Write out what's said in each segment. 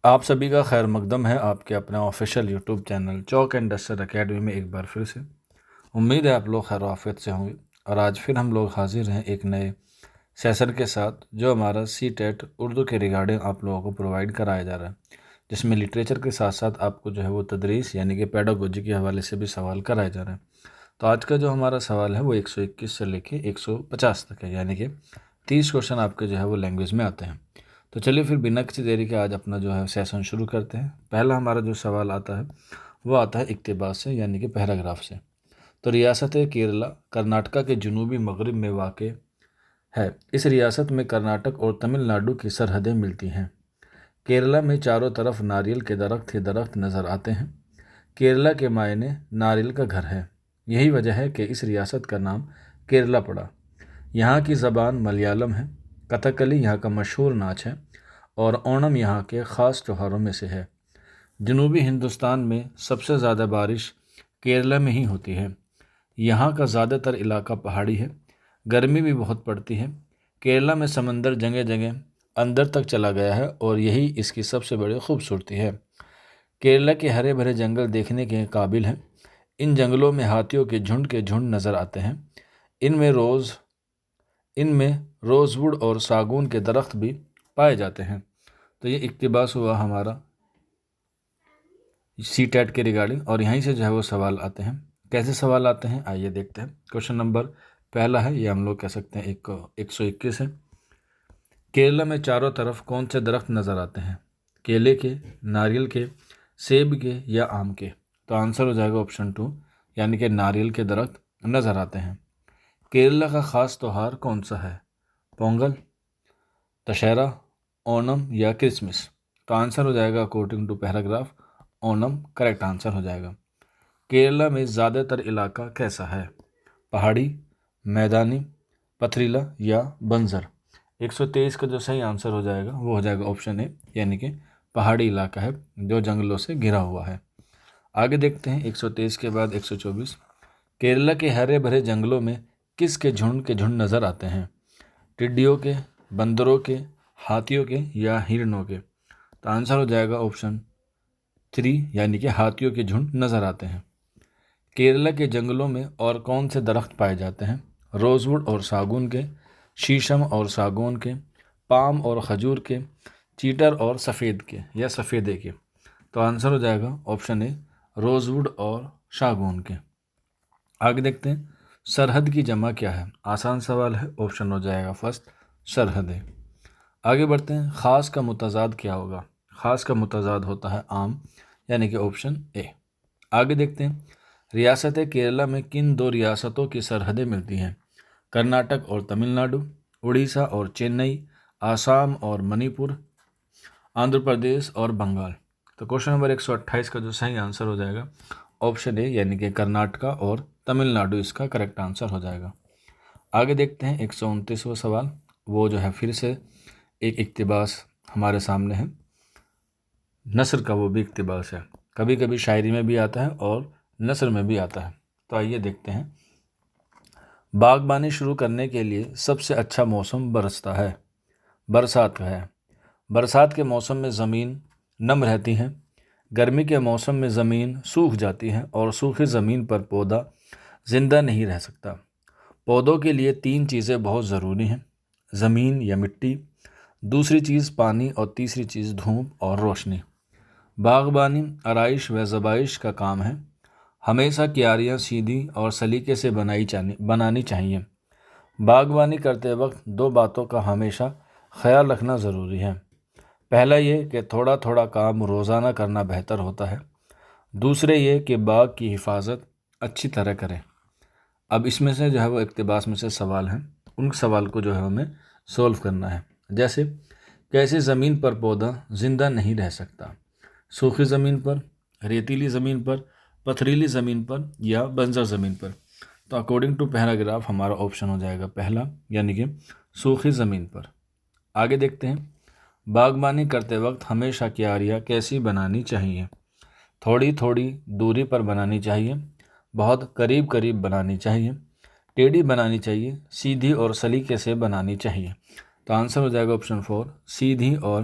آپ سبھی کا خیر مقدم ہے آپ کے اپنے official YouTube channel Chowk and duster academy میں ایک بار پھر سے۔ امید ہے آپ لوگ خیر و عافیت سے ہوں گے، اور آج پھر ہم لوگ حاضر ہیں ایک نئے سیشن کے ساتھ جو ہمارا سی ٹیٹ اردو کے ریگارڈنگ آپ لوگوں کو پرووائڈ کرایا جا رہا ہے، جس میں لٹریچر کے ساتھ ساتھ آپ کو جو ہے وہ تدریس یعنی کہ پیڈاگوجی کے حوالے سے بھی سوال کرائے جا رہے ہیں۔ تو آج کا جو ہمارا سوال ہے وہ 121 سے لے کے 150 تک ہے، یعنی کہ 30 کوشچن آپ کے جو ہے وہ لینگویج میں آتے ہیں۔ تو چلیے پھر بنا کسی دیری کے آج اپنا جو ہے سیشن شروع کرتے ہیں۔ پہلا ہمارا جو سوال آتا ہے وہ آتا ہے اقتباس سے، یعنی کہ پیراگراف سے۔ تو ریاست کیرلا کرناٹکا کے جنوبی مغرب میں واقع ہے۔ اس ریاست میں کرناٹک اور تمل ناڈو کی سرحدیں ملتی ہیں۔ کیرلا میں چاروں طرف ناریل کے درخت ہی درخت نظر آتے ہیں۔ کیرلا کے معنی ناریل کا گھر ہے، یہی وجہ ہے کہ اس ریاست کا نام کیرلا پڑا۔ یہاں کی زبان ملیالم ہے۔ کتھکلی یہاں کا مشہور ناچ ہے، اور اونم یہاں کے خاص تہواروں میں سے ہے۔ جنوبی ہندوستان میں سب سے زیادہ بارش کیرلا میں ہی ہوتی ہے۔ یہاں کا زیادہ تر علاقہ پہاڑی ہے، گرمی بھی بہت پڑتی ہے۔ کیرلا میں سمندر جگہ جگہ اندر تک چلا گیا ہے، اور یہی اس کی سب سے بڑی خوبصورتی ہے۔ کیرلا کے ہرے بھرے جنگل دیکھنے کے قابل ہیں۔ ان جنگلوں میں ہاتھیوں کے جھنڈ نظر آتے ہیں۔ ان میں روز ووڈ اور ساگون کے درخت بھی پائے جاتے ہیں۔ تو یہ اقتباس ہوا ہمارا سی ٹیٹ کے ریگارڈنگ، اور یہیں سے جو ہے وہ سوال آتے ہیں۔ کیسے سوال آتے ہیں آئیے دیکھتے ہیں۔ کوشچن نمبر پہلا ہے، یہ ہم لوگ کہہ سکتے ہیں 121 ہے۔ کیرلا میں چاروں طرف کون سے درخت نظر آتے ہیں؟ کیلے کے، ناریل کے، سیب کے یا آم کے؟ تو آنسر ہو جائے گا آپشن 2، یعنی کہ ناریل کے درخت نظر آتے ہیں۔ کیرلا کا خاص تہوار کون سا ہے؟ پونگل، دشہرا، اونم یا کرسمس؟ تو آنسر ہو جائے گا اکارڈنگ ٹو پیراگراف اونم کریکٹ آنسر ہو جائے گا۔ کیرلا میں زیادہ تر علاقہ کیسا ہے؟ پہاڑی، میدانی، پتھریلا یا بنجر؟ 123 کا جو صحیح آنسر ہو جائے گا وہ ہو جائے گا آپشن اے، یعنی کہ پہاڑی علاقہ ہے جو جنگلوں سے گھرا ہوا ہے۔ آگے دیکھتے ہیں 123 کے بعد 124۔ کیرلا کے ہرے بھرے جنگلوں میں کس کے جھنڈ نظر آتے ہیں؟ ٹڈیوں کے، بندروں کے، ہاتھیوں کے یا ہرنوں کے؟ تو آنسر ہو جائے گا آپشن 3، یعنی کہ ہاتھیوں کے جھنڈ نظر آتے ہیں۔ کیرلا کے جنگلوں میں اور کون سے درخت پائے جاتے ہیں؟ روز ووڈ اور ساگون کے، شیشم اور ساگون کے، پام اور کھجور کے، چیٹر اور سفید کے یا سفیدے کے؟ تو آنسر ہو جائے گا آپشن اے، روز ووڈ اور ساگون کے۔ آگے دیکھتے ہیں سرحد کی جمع کیا ہے؟ آسان سوال ہے، آپشن ہو جائے گا فرسٹ سرحد ہے۔ آگے بڑھتے ہیں خاص کا متضاد کیا ہوگا؟ خاص کا متضاد ہوتا ہے عام، یعنی کہ آپشن اے۔ آگے دیکھتے ہیں ریاست کیرلا میں کن دو ریاستوں کی سرحدیں ملتی ہیں؟ کرناٹک اور تمل ناڈو، اڑیسہ اور چنئی، آسام اور منی پور، آندھرا پردیش اور بنگال؟ تو کوشچن نمبر 128 کا جو صحیح آنسر ہو جائے گا آپشن اے، یعنی کہ کرناٹکا اور تمل ناڈو اس کا کریکٹ آنسر ہو جائے گا۔ آگے دیکھتے ہیں 129واں سوال، وہ جو ہے پھر سے ایک اقتباس ہمارے سامنے ہے، نثر کا وہ بھی اقتباس ہے، کبھی کبھی شاعری میں بھی آتا ہے اور نثر میں بھی آتا ہے۔ تو آئیے دیکھتے ہیں باغبانی شروع کرنے کے لیے سب سے اچھا موسم برسات کا ہے۔ برسات کے موسم میں زمین نم رہتی ہے، گرمی کے موسم میں زمین سوکھ جاتی ہے، اور سوکھی زمین پر پودا زندہ نہیں رہ سکتا۔ پودوں کے لیے 3 چیزیں بہت ضروری ہیں، زمین یا مٹی، دوسری چیز پانی، اور تیسری چیز دھوپ اور روشنی۔ باغبانی آرائش و زیبائش کا کام ہے، ہمیشہ کیاریاں سیدھی اور سلیقے سے بنانی چاہیے۔ باغبانی کرتے وقت 2 باتوں کا ہمیشہ خیال رکھنا ضروری ہے۔ پہلا یہ کہ تھوڑا تھوڑا کام روزانہ کرنا بہتر ہوتا ہے، دوسرے یہ کہ باغ کی حفاظت اچھی طرح کریں۔ اب اس میں سے جو ہے وہ اقتباس میں سے سوال ہیں، ان سوال کو جو ہے ہمیں سولو کرنا ہے۔ جیسے کیسی زمین پر پودا زندہ نہیں رہ سکتا؟ سوکھی زمین پر، ریتیلی زمین پر، پتھریلی زمین پر یا بنجر زمین پر؟ تو اکارڈنگ ٹو پیراگراف ہمارا آپشن ہو جائے گا پہلا، یعنی کہ سوکھی زمین پر۔ آگے دیکھتے ہیں باغبانی کرتے وقت ہمیشہ کیاریاں کیسی بنانی چاہیے؟ تھوڑی تھوڑی دوری پر بنانی چاہیے، بہت قریب قریب بنانی چاہیے، ٹیڑھی بنانی چاہیے، سیدھی اور سلیقے سے بنانی چاہیے؟ تو آنسر ہو جائے گا آپشن 4، سیدھی اور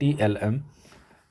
TLM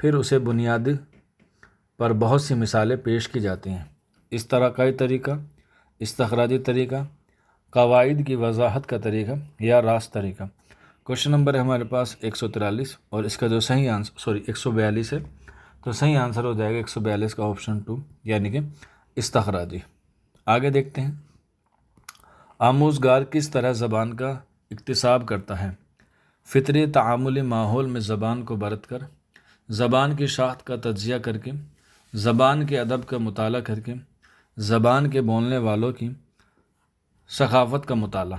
پھر اسے بنیاد پر بہت سی مثالیں پیش کی جاتی ہیں۔ استراکائی طریقہ، استخراجی طریقہ، قواعد کی وضاحت کا طریقہ یا راست طریقہ۔ کوشچن نمبر ہے ہمارے پاس 143 اور اس کا جو صحیح آنسر 142 ہے، تو صحیح آنسر ہو جائے گا 142 کا آپشن 2 یعنی کہ استخراجی۔ آگے دیکھتے ہیں، آموزگار کس طرح زبان کا اکتساب کرتا ہے؟ فطری تعاملی ماحول میں زبان کو برت کر، زبان کی شاخت کا تجزیہ کر کے، زبان کے ادب کا مطالعہ کر کے، زبان کے بولنے والوں کی ثقافت کا مطالعہ۔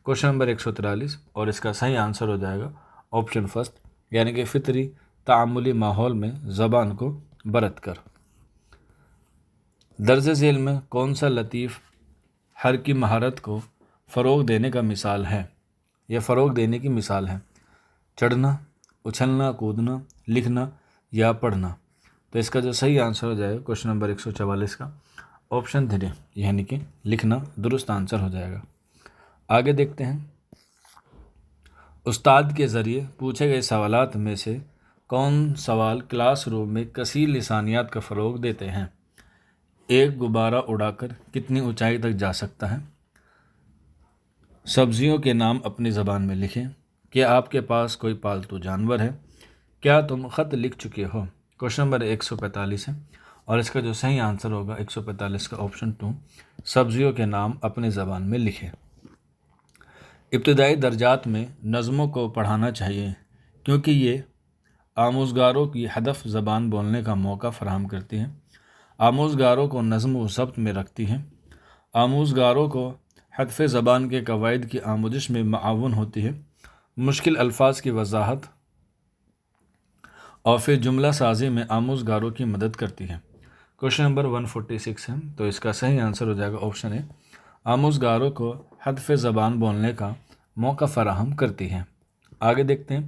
کوشچن نمبر 143 اور اس کا صحیح آنسر ہو جائے گا آپشن فرسٹ یعنی کہ فطری تعاملی ماحول میں زبان کو برت کر۔ درج ذیل میں کون سا لطیف حرکی مہارت کو فروغ دینے کا مثال ہے؟ یہ فروغ دینے کی مثال ہے، چڑھنا، اچھلنا، کودنا، لکھنا یا پڑھنا۔ تو اس کا جو صحیح آنسر ہو جائے گا کوشچن نمبر 144 کا آپشن 3 یعنی کہ لکھنا درست آنسر ہو جائے گا۔ آگے دیکھتے ہیں، استاد کے ذریعے پوچھے گئے سوالات میں سے کون سوال کلاس روم میں کثیر لسانیات کا فروغ دیتے ہیں؟ ایک غبارہ اڑا کر کتنی اونچائی تک جا سکتا ہے؟ سبزیوں کے نام اپنی زبان میں لکھیں۔ کیا آپ کے پاس کوئی پالتو جانور ہے؟ کیا تم خط لکھ چکے ہو؟ کوشچن نمبر 145 ہے اور اس کا جو صحیح آنسر ہوگا 145 کا آپشن 2 سبزیوں کے نام اپنی زبان میں لکھیں۔ ابتدائی درجات میں نظموں کو پڑھانا چاہیے کیونکہ یہ آموزگاروں کی ہدف زبان بولنے کا موقع فراہم کرتی ہیں، آموزگاروں کو نظم و ضبط میں رکھتی ہیں، آموزگاروں کو حرف زبان کے قواعد کی آموزش میں معاون ہوتی ہے، مشکل الفاظ کی وضاحت اور پھر جملہ سازی میں آموزگاروں کی مدد کرتی ہے۔ کوشچن نمبر 146 ہے تو اس کا صحیح آنسر ہو جائے گا آپشن اے، آموزگاروں کو حرف زبان بولنے کا موقع فراہم کرتی ہے۔ آگے دیکھتے ہیں،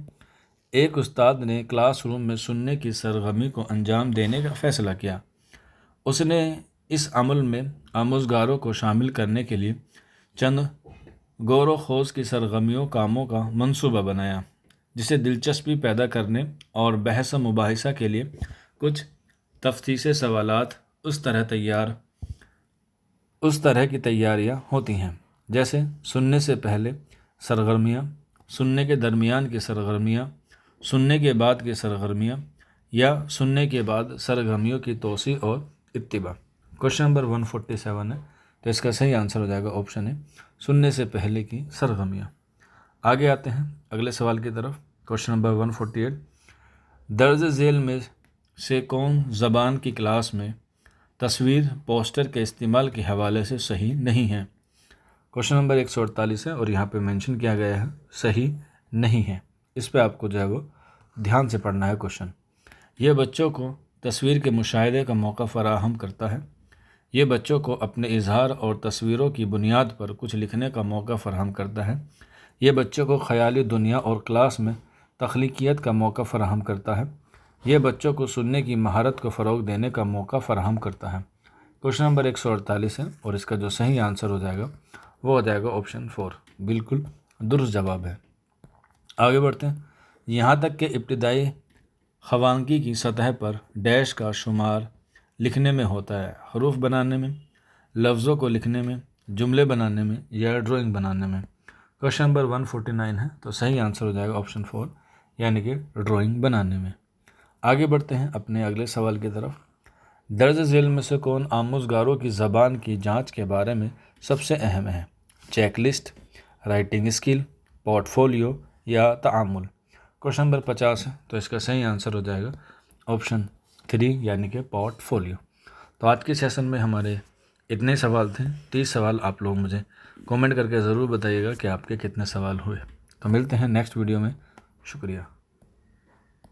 ایک استاد نے کلاس روم میں سننے کی سرگرمی کو انجام دینے کا فیصلہ کیا۔ اس نے اس عمل میں آموزگاروں کو شامل کرنے کے لیے چند غور و خوض کی سرگرمیوں کاموں کا منصوبہ بنایا، جسے دلچسپی پیدا کرنے اور بحث و مباحثہ کے لیے کچھ تفتیشی سوالات اس طرح کی تیاریاں ہوتی ہیں، جیسے سننے سے پہلے سرگرمیاں، سننے کے درمیان کی سرگرمیاں، سننے کے بعد کی سرگرمیاں یا سننے کے بعد سرگرمیوں کی توسیع اور اتباع۔ کوشچن نمبر 147 ہے تو اس کا صحیح آنسر ہو جائے گا آپشن ہے، سننے سے پہلے کی سرگرمیاں۔ آگے آتے ہیں اگلے سوال کی طرف۔ کوشچن نمبر 148، درج ذیل میں سے کون زبان کی کلاس میں تصویر پوسٹر کے استعمال کے حوالے سے صحیح نہیں ہے؟ کوشچن نمبر 148 ہے اور یہاں پہ مینشن کیا گیا ہے صحیح نہیں ہے، اس پہ آپ کو جو ہے وہ دھیان سے پڑھنا ہے کوشچن۔ یہ بچوں کو تصویر کے مشاہدے کا موقع فراہم کرتا ہے، یہ بچوں کو اپنے اظہار اور تصویروں کی بنیاد پر کچھ لکھنے کا موقع فراہم کرتا ہے، یہ بچوں کو خیالی دنیا اور کلاس میں تخلیقیت کا موقع فراہم کرتا ہے، یہ بچوں کو سننے کی مہارت کو فروغ دینے کا موقع فراہم کرتا ہے۔ کوشچن نمبر 148 ہے اور اس کا جو صحیح آنسر ہو جائے گا وہ ہو جائے گا آپشن 4، بالکل درست جواب ہے۔ آگے بڑھتے ہیں، یہاں تک کہ ابتدائی خوانگی کی سطح پر ڈیش کا شمار لکھنے میں ہوتا ہے، حروف بنانے میں، لفظوں کو لکھنے میں، جملے بنانے میں یا ڈرائنگ بنانے میں۔ کوشچن نمبر 149 ہے تو صحیح آنسر ہو جائے گا آپشن 4 یعنی کہ ڈرائنگ بنانے میں۔ آگے بڑھتے ہیں اپنے اگلے سوال کی طرف، درج ذیل میں سے کون آموزگاروں کی زبان کی جانچ کے بارے میں سب سے اہم ہے؟ Check list, writing skill, port folio یا تعامل۔ کوشچن نمبر 50 ہے تو اس کا صحیح آنسر ہو جائے گا آپشن 3 یعنی کہ پورٹ فولیو۔ تو آج کے سیشن میں ہمارے اتنے سوال تھے، 30 سوال آپ لوگ مجھے کومنٹ کر کے ضرور بتائیے گا کہ آپ کے کتنے سوال ہوئے۔ تو ملتے ہیں نیکسٹ ویڈیو میں، شکریہ۔